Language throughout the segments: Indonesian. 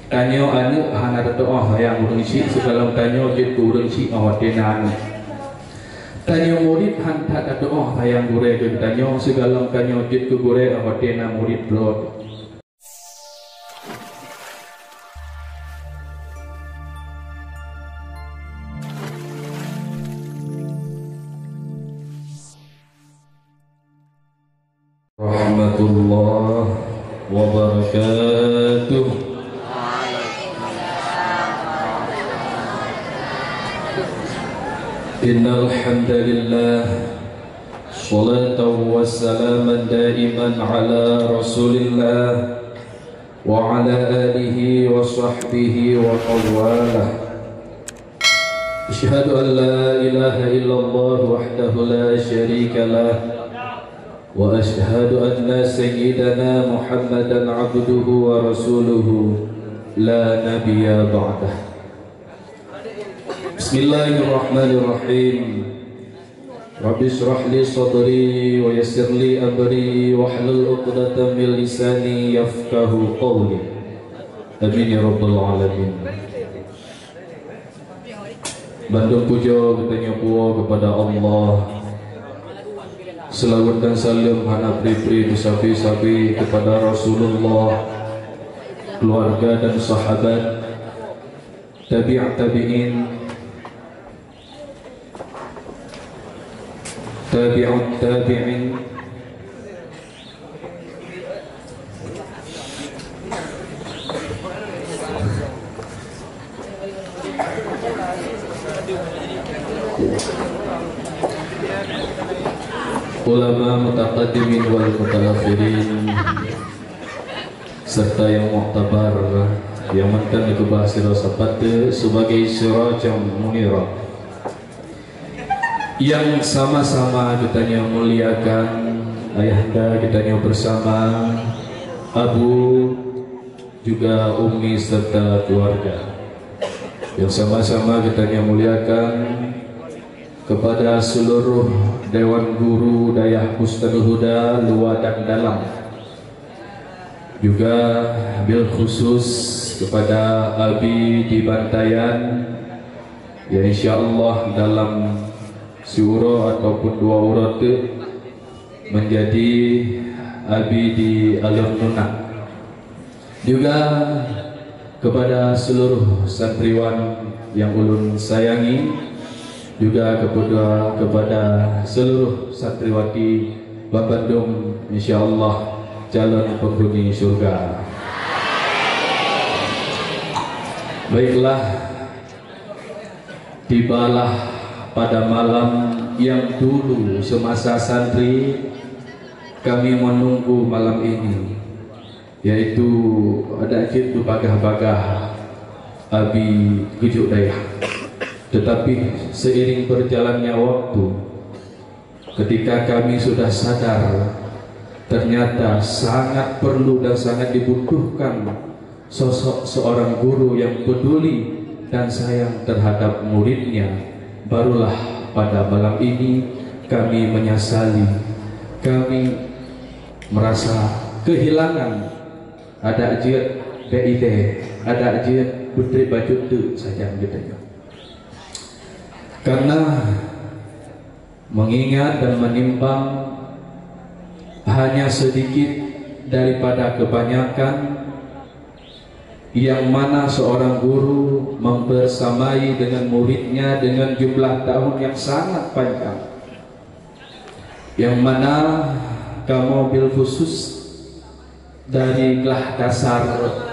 Tanyo anu hana doa yang urang si segala tanyo jit urang si awatenan. Tanyo murid hanta doa yang gure ke tanyo segala tanyo jit ke gure awatena murid bro. Rahmatullah wabarakatuh. Innal hamdalillah sholatan wassalaman daiman ala Rasulillah wa ala alihi wa sahbihi wa qawalah. Asyhadu an la ilaha illallah wahdahu la syarika lah wa asyhadu anna sayyidana Muhammadan abduhu wa rasuluhu la nabiyya ba'dah. Bismillahirrahmanirrahim. Rabbi shrah li sadri wa yassir li amri wahlul 'uqdatam min lisani yafqahu qawli. Amin ya rabbal alamin. Bandung puja bertanya puwa kepada Allah. Selawat dan salam hana pri-pri safi-safi kepada Rasulullah, keluarga dan sahabat, tabi'in, tabi'ut tabi'in, ulama mutaqaddimin wal mutaakhirin, serta yang mu'tabar yang mantan dikubah sirasabat sebagai sirajam munirah yang sama-sama kitanya muliakan ayahanda kitanya bersama abu juga umi serta keluarga yang sama-sama kitanya muliakan kepada seluruh Dewan Guru Dayah Bustadul Huda luar dan dalam, juga bil khusus kepada Abi di Bantayan ya insyaallah dalam surah ataupun dua urat menjadi Abi di Alur Nuna, juga kepada seluruh santriwan yang ulun sayangi, juga kepada seluruh santriwati Bandung insyaallah calon penghuni surga. Baiklah, tibalah pada malam yang dulu semasa santri kami menunggu malam ini, yaitu ada gitu bagah-bagah Abi Gujuk Dayah. Tetapi seiring berjalannya waktu, ketika kami sudah sadar ternyata sangat perlu dan sangat dibutuhkan sosok seorang guru yang peduli dan sayang terhadap muridnya, barulah pada malam ini kami menyesali, kami merasa kehilangan ada ajiat BID, ada ajiat putri baju tu saja gitu. Karena mengingat dan menimbang hanya sedikit daripada kebanyakan yang mana seorang guru membersamai dengan muridnya dengan jumlah tahun yang sangat panjang, yang mana kamu bil khusus dari kelas dasar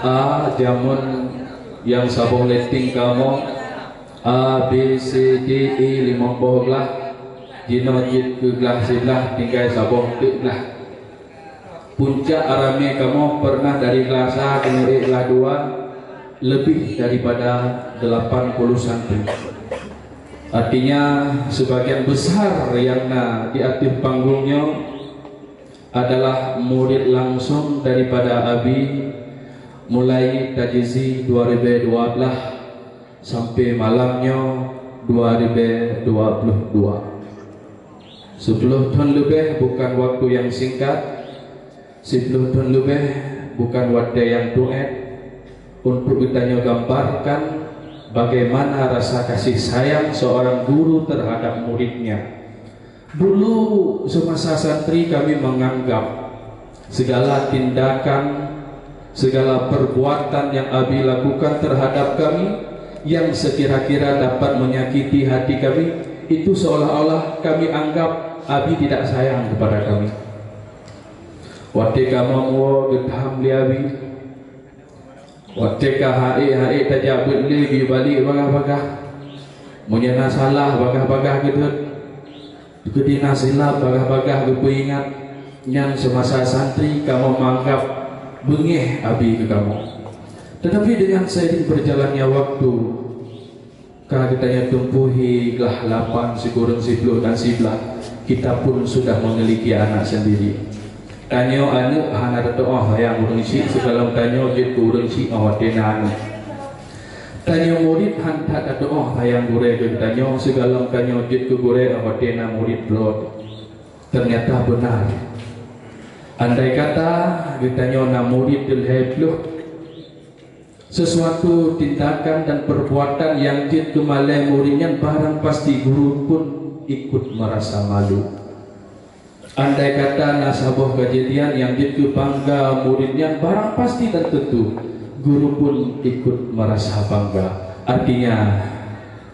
A jamun yang sabung letting kamu A, B, C, D, E 50 belah jinojit ke kelas sebelah tinggal sabung ke belah puncak arame kamu pernah dari kelas A ke kelas 2 lebih daripada 80 santri. Artinya sebagian besar yang di atas panggungnya adalah murid langsung daripada Abi mulai tajizi 2012 sampai malamnya 2022. 10 tahun lebih bukan waktu yang singkat, 10 tahun lebih bukan waktu yang duet, untuk kita gambarkan bagaimana rasa kasih sayang seorang guru terhadap muridnya. Dulu semasa santri kami menganggap segala tindakan, segala perbuatan yang Abi lakukan terhadap kami yang sekira-kira dapat menyakiti hati kami, itu seolah-olah kami anggap Abi tidak sayang kepada kami. Watika mamwo getham liabi, watika hae tajabut li bi balik bagah-bagah, munyana salah bagah-bagah gitu, kedina silap bagah-bagah gue ingat. Yang semasa santri kamu menganggap bengih Abi ke kamu. Tetapi dengan seiring berjalannya waktu, kalau kita tumpuhi gelah 8, sigurung 10 dan 11, kita pun sudah memiliki anak sendiri. Tanyo anu hana doa yang urang si sedalam tanyo jit urang si awatena anu. Tanyo murid hantat doa yang gure ke tanyo sedalam tanyo jit ke gure awatena murid blot. Ternyata benar. Andai kata ditanya na murid dilhebluh sesuatu tindakan dan perbuatan yang jid kemalai muridnya, barang pasti guru pun ikut merasa malu. Andai kata nasabah kejadian yang jid bangga muridnya, barang pasti dan tentu guru pun ikut merasa bangga. Artinya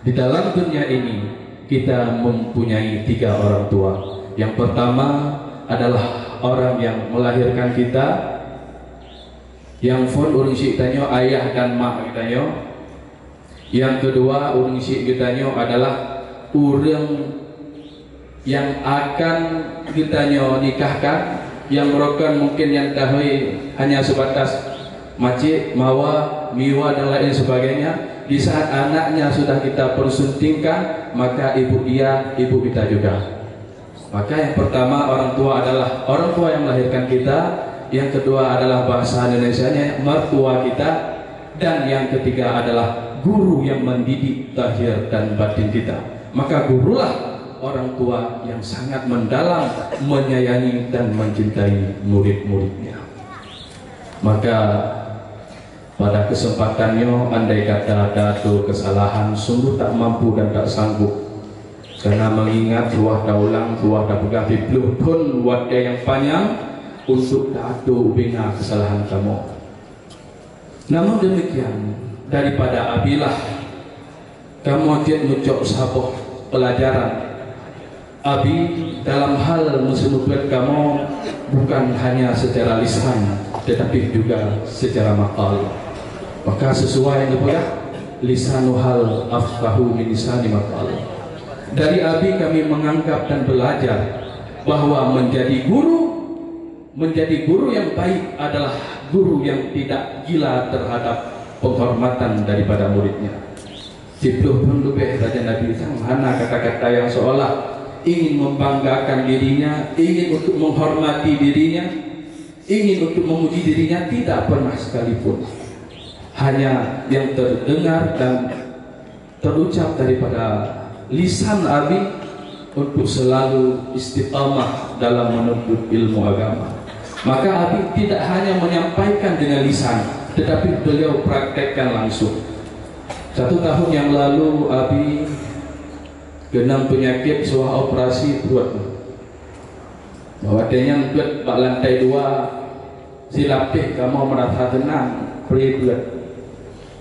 di dalam dunia ini kita mempunyai 3 orang tua. Yang pertama adalah orang yang melahirkan kita, yang pun urang si tanyo ayah dan mak kita. Yang kedua urang si kita adalah urang yang akan kita nikahkan, yang merupakan mungkin yang tahu hanya sebatas macik, mawa, miwa dan lain sebagainya. Di saat anaknya sudah kita persuntingkan, maka ibu dia, ibu kita juga. Maka yang pertama orang tua adalah orang tua yang melahirkan kita, yang kedua adalah bahasa Indonesianya mertua kita, dan yang ketiga adalah guru yang mendidik zahir dan batin kita. Maka gurulah orang tua yang sangat mendalam menyayangi dan mencintai murid-muridnya. Maka pada kesempatannya, andai kata ada kesalahan, sungguh tak mampu dan tak sanggup, karena mengingat ruah daulang, ruah dabegah bibluh pun wadah yang panjang untuk datu bina kesalahan kamu. Namun demikian, daripada abilah kamu tidak mengucap sahabat pelajaran, Abi dalam hal mensunubat kamu bukan hanya secara lisan, tetapi juga secara makal. Maka sesuai dengan lisanu hal afqahu min lisani makal. Dari Abi kami menganggap dan belajar bahwa menjadi guru yang baik adalah guru yang tidak gila terhadap penghormatan daripada muridnya. Cipluh pun lebih Raja Nabi mana kata-kata yang seolah ingin membanggakan dirinya, ingin untuk menghormati dirinya, ingin untuk memuji dirinya, tidak pernah sekalipun. Hanya yang terdengar dan terucap daripada lisan Abi untuk selalu istiqamah dalam menuntut ilmu agama. Maka Abi tidak hanya menyampaikan dengan lisan, tetapi beliau praktekkan langsung. 1 tahun yang lalu Abi genang penyakit suah operasi perut. Bahwa dia buat bak lantai 2 silapih kamu merasa tenang beri buat.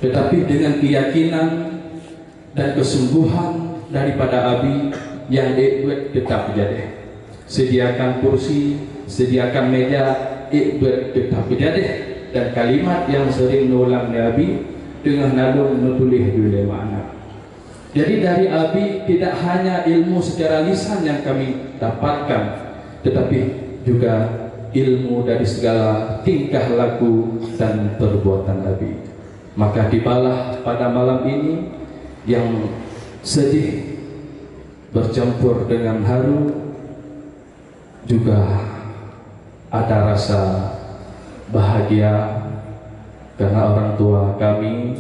Tetapi dengan keyakinan dan kesungguhan daripada Abi yang dibuat tetap jadi. Sediakan kursi, sediakan meja, buat tetap jadi. Dan kalimat yang sering nulang Abi dengan nalung menulis dulu makna. Jadi dari Abi tidak hanya ilmu secara lisan yang kami dapatkan, tetapi juga ilmu dari segala tingkah laku dan perbuatan Abi. Maka dibalah pada malam ini yang sedih bercampur dengan haru, juga ada rasa bahagia karena orang tua kami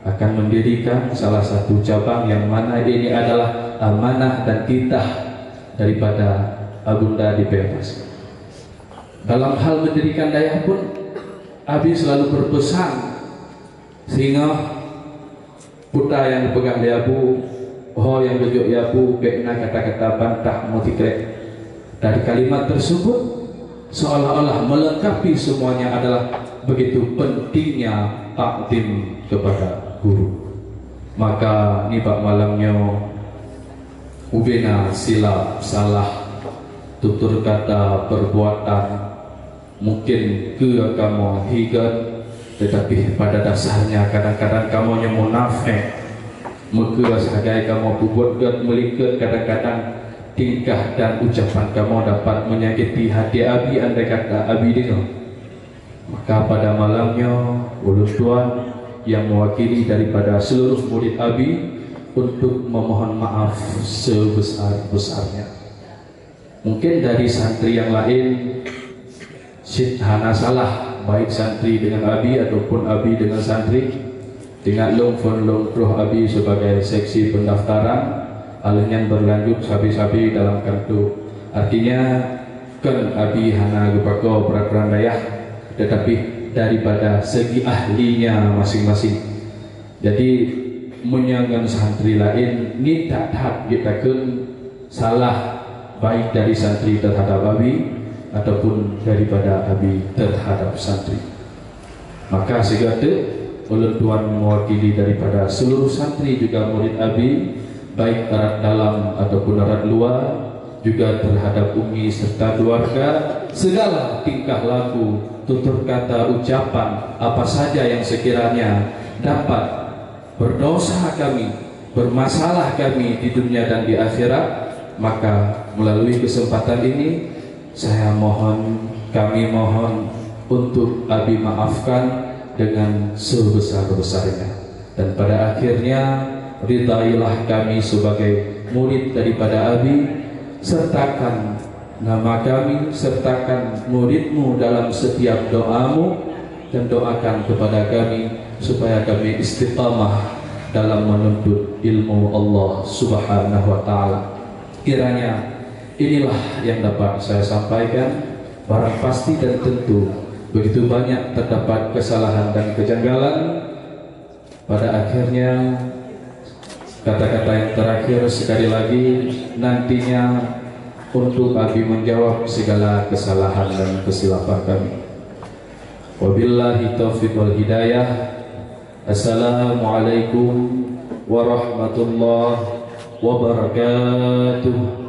akan mendirikan salah satu cabang yang mana ini adalah amanah dan titah daripada Abunda di Pentas. Dalam hal mendirikan daya pun Abi selalu berpesan sehingga putra yang dipegang dia abu, oh yang bejuk ya abu, kena kata-kata bantah mutikrek. Dari kalimat tersebut seolah-olah melengkapi semuanya adalah begitu pentingnya takdim kepada guru. Maka ni bak malamnya ubena silap salah tutur kata perbuatan mungkin ke kamu higat, tetapi pada dasarnya kadang-kadang kamu yang munafik, maka sebagai kamu buat gad melikat, kadang-kadang tingkah dan ucapan kamu dapat menyakiti hati abi andai kata abi dengar. Maka pada malamnya ulun tuan yang mewakili daripada seluruh murid abi untuk memohon maaf sebesar-besarnya. Mungkin dari santri yang lain hana salah, baik santri dengan abi ataupun abi dengan santri, dengan long roh abi sebagai seksi pendaftaran, alihnya berlanjut sabi-sabi dalam kartu. Artinya kan abi hana gupako peraturan dayah, tetapi daripada segi ahlinya masing-masing. Jadi menyangkan santri lain ni tak kita kan salah, baik dari santri terhadap abi ataupun daripada abi terhadap santri. Maka segala ulun tuan mewakili daripada seluruh santri juga murid abi, baik erat dalam ataupun erat luar, juga terhadap umi serta keluarga, segala tingkah laku, tutur kata, ucapan apa saja yang sekiranya dapat berdosa kami, bermasalah kami di dunia dan di akhirat, maka melalui kesempatan ini kami mohon untuk abi maafkan dengan sebesar-besarnya, dan pada akhirnya ridailah kami sebagai murid daripada abi, sertakan nama kami, sertakan muridmu dalam setiap doamu, dan doakan kepada kami supaya kami istiqamah dalam menuntut ilmu Allah Subhanahu wa ta'ala. Kiranya inilah yang dapat saya sampaikan. Barang pasti dan tentu begitu banyak terdapat kesalahan dan kejanggalan. Pada akhirnya kata-kata yang terakhir sekali lagi nantinya untuk abi menjawab segala kesalahan dan kesilapan kami. Wabillahi taufiq wal hidayah. Assalamualaikum warahmatullahi wabarakatuh.